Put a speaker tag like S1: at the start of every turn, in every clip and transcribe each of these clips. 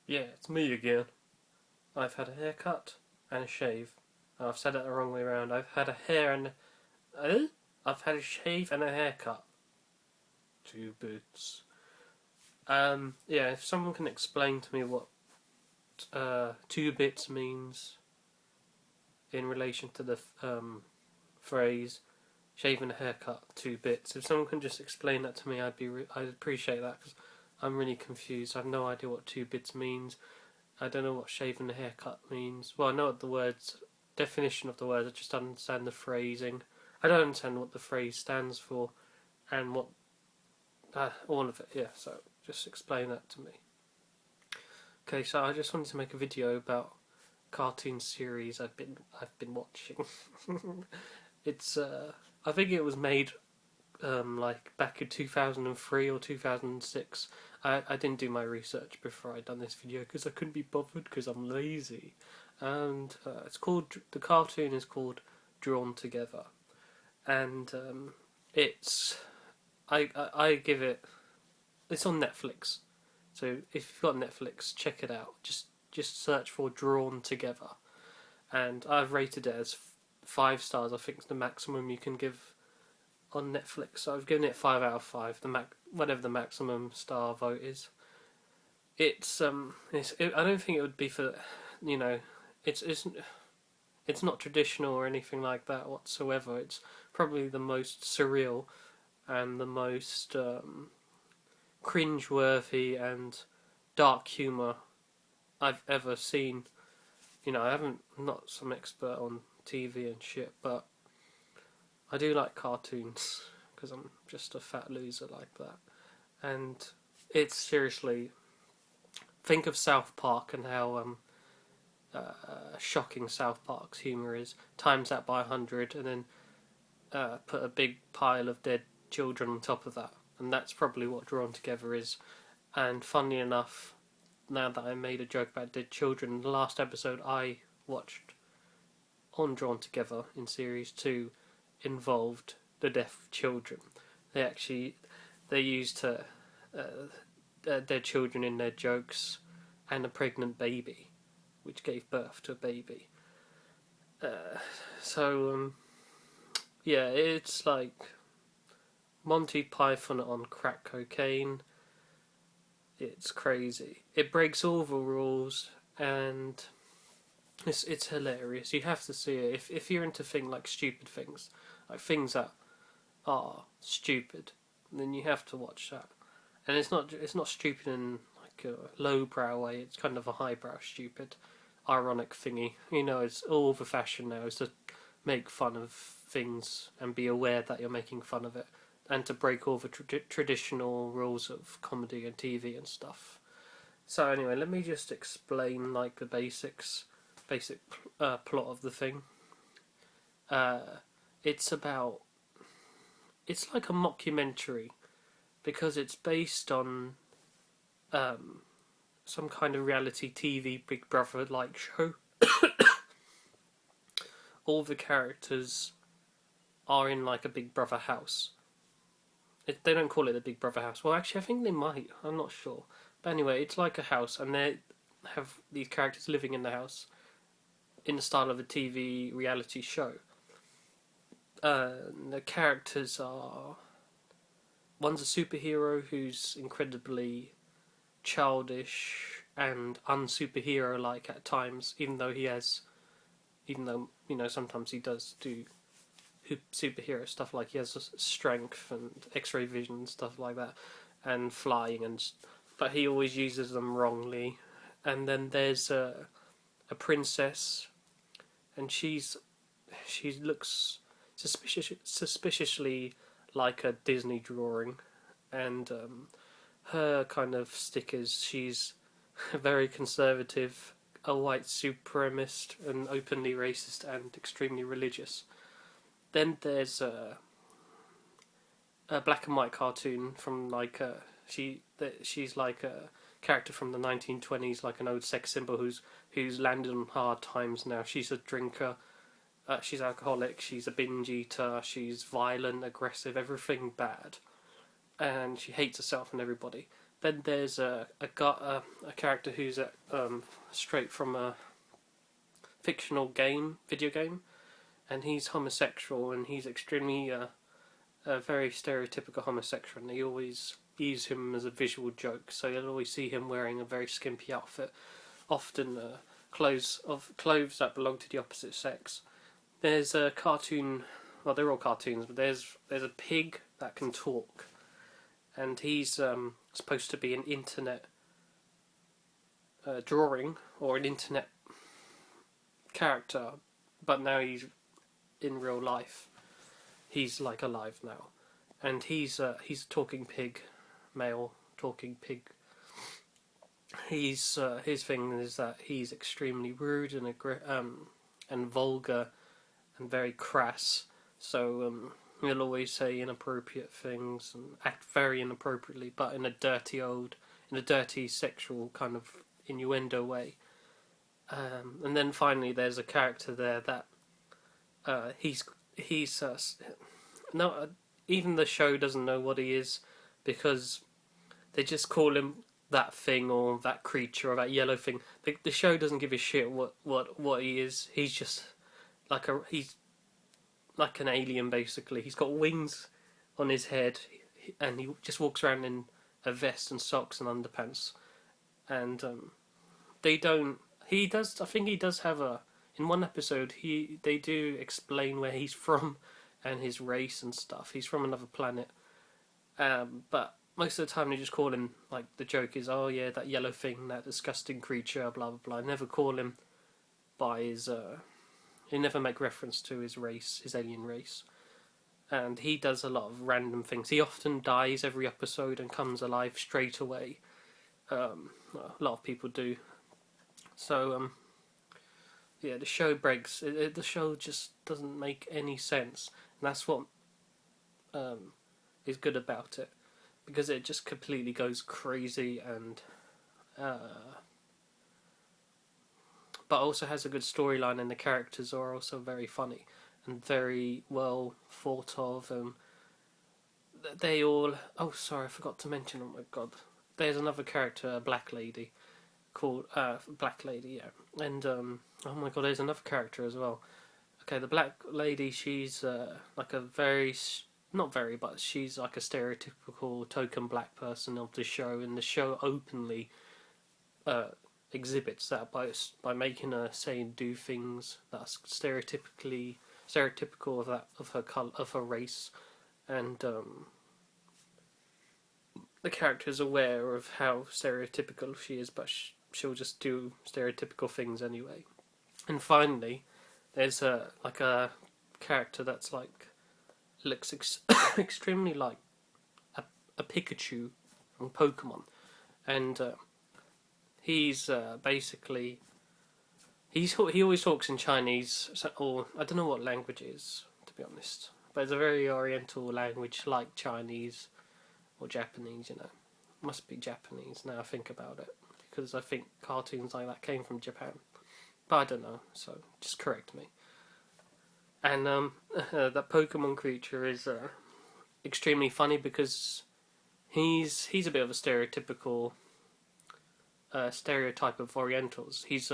S1: Yeah, it's me again. I've had a haircut and a shave. Oh, I've said it the wrong way around. I've had a hair and I've had a shave and a haircut. Two boots. Yeah. If someone can explain to me what two bits means in relation to the phrase shave and a haircut, two bits. If someone can just explain that to me, I'd appreciate that because I'm really confused. I have no idea what two bits means. I don't know what shave and a haircut means. Well, I know what the words, definition of the words, I just don't understand the phrasing. I don't understand what the phrase stands for and what, all of it, yeah, so just explain that to me. Okay, so I just wanted to make a video about cartoon series I've been watching. It's, I think it was made like back in 2003 or 2006. I didn't do my research before I done this video because I couldn't be bothered because I'm lazy. And the cartoon is called Drawn Together, and it's I give it. It's on Netflix, so if you've got Netflix, check it out. Just search for Drawn Together, and I've rated it as 5 stars. I think it's the maximum you can give on Netflix. So I've given it 5 out of 5. Whatever the maximum star vote is. I don't think it would be for, you know, it's not traditional or anything like that whatsoever. It's probably the most surreal and the most cringe-worthy and dark humour I've ever seen. You know, I'm not some expert on TV and shit, but I do like cartoons because I'm just a fat loser like that. And it's seriously, think of South Park and how shocking South Park's humour is. Times that by 100, and then put a big pile of dead children on top of that, and that's probably what Drawn Together is. And funny enough, now that I made a joke about dead children, the last episode I watched on Drawn Together in series 2 involved the deaf children. They used their children in their jokes and a pregnant baby, which gave birth to a baby. Yeah, it's like Monty Python on crack cocaine. It's crazy. It breaks all the rules, and it's hilarious. You have to see it if you're into things like stupid things, like things that are stupid. Then you have to watch that. And it's not stupid in like a lowbrow way. It's kind of a highbrow stupid, ironic thingy. You know, it's all the fashion now is to make fun of things and be aware that you're making fun of it, and to break all the traditional rules of comedy and TV and stuff. So anyway, let me just explain like the basic plot of the thing. It's like a mockumentary because it's based on some kind of reality TV Big Brother like show. All the characters are in like a Big Brother house. They don't call it the Big Brother house. Well, actually, I think they might. I'm not sure. But anyway, it's like a house, and they have these characters living in the house in the style of a TV reality show. The characters are... One's a superhero who's incredibly childish and unsuperhero-like at times, even though, you know, sometimes he does do superhero stuff, like he has strength and X-ray vision and stuff like that, and flying, but he always uses them wrongly. And then there's a princess, and she looks suspiciously like a Disney drawing, and her kind of stick is she's very conservative, a white supremacist, and openly racist and extremely religious. Then there's a black and white cartoon from like she's like a character from the 1920s, like an old sex symbol who's landed on hard times now. She's a drinker, she's alcoholic, she's a binge eater, she's violent, aggressive, everything bad, and she hates herself and everybody. Then there's a character who's straight from a fictional video game, and he's homosexual, and he's extremely a very stereotypical homosexual, and they always use him as a visual joke. So you'll always see him wearing a very skimpy outfit, often clothes that belong to the opposite sex. There's a cartoon. Well, they're all cartoons, but there's a pig that can talk, and he's supposed to be an internet drawing or an internet character, but now he's in real life. He's like alive now, and he's a talking pig, male talking pig. His thing is that he's extremely rude and vulgar and very crass. So he'll always say inappropriate things and act very inappropriately, but in a dirty sexual kind of innuendo way. And then finally, there's a character there that he's no, even the show doesn't know what he is, because they just call him that thing or that creature or that yellow thing. The show doesn't give a shit what he is. He's just he's like an alien basically. He's got wings on his head, and he just walks around in a vest and socks and underpants. And they don't. He does. I think he does have a. In one episode, they do explain where he's from and his race and stuff. He's from another planet, but most of the time they just call him, like, the joke is, oh yeah, that yellow thing, that disgusting creature, blah blah blah. I never call him by his. They never make reference to his race, his alien race, and he does a lot of random things. He often dies every episode and comes alive straight away. A lot of people do. So yeah, the show breaks. The show just doesn't make any sense, and that's what is good about it, because it just completely goes crazy and but also has a good storyline, and the characters are also very funny and very well thought of, and they all. Oh, sorry, I forgot to mention. Oh my god, there's another character, a black lady, called Black Lady, yeah, and oh my god, there's another character as well. Okay, the black lady, she's like a very, not very, but she's like a stereotypical token black person of the show, and the show openly exhibits that by making her say and do things that's stereotypical of her color, of her race, and the character's aware of how stereotypical she is, but she'll just do stereotypical things anyway. And finally, there's a character that's like looks extremely like a Pikachu from Pokemon, and he's basically he always talks in Chinese, or I don't know what language it is, to be honest, but it's a very Oriental language like Chinese or Japanese. It must be Japanese now I think about it, because I think cartoons like that came from Japan, but I don't know, so just correct me. And that Pokemon creature is extremely funny, because he's a bit of a stereotypical stereotype of Orientals. He's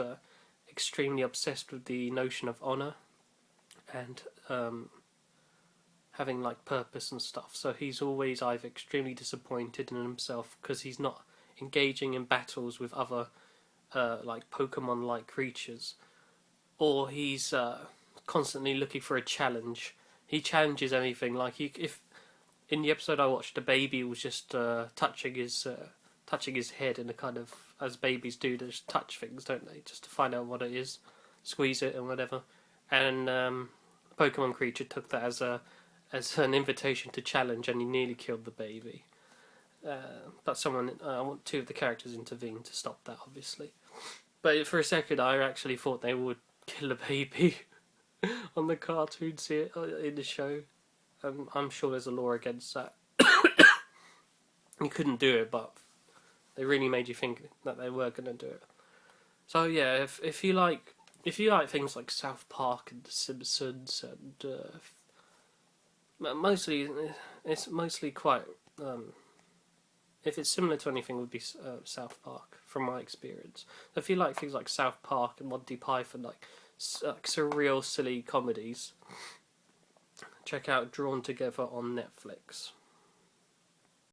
S1: extremely obsessed with the notion of honor and having like purpose and stuff. So he's always either extremely disappointed in himself because he's not engaging in battles with other like Pokemon-like creatures, or he's constantly looking for a challenge. He challenges anything. Like if in the episode I watched, the baby was just touching his head in a kind of, as babies do, they just touch things, don't they, just to find out what it is, squeeze it and whatever. And the Pokemon creature took that as an invitation to challenge, and he nearly killed the baby. But two of the characters intervened to stop that, obviously. But for a second, I actually thought they would kill a baby on the cartoon in the show. I'm sure there's a law against that. You couldn't do it, but they really made you think that they were going to do it. So yeah, if you like things like South Park and The Simpsons, and it's mostly quite if it's similar to anything, it would be South Park, from my experience. If you like things like South Park and Monty Python, like surreal, silly comedies, check out Drawn Together on Netflix.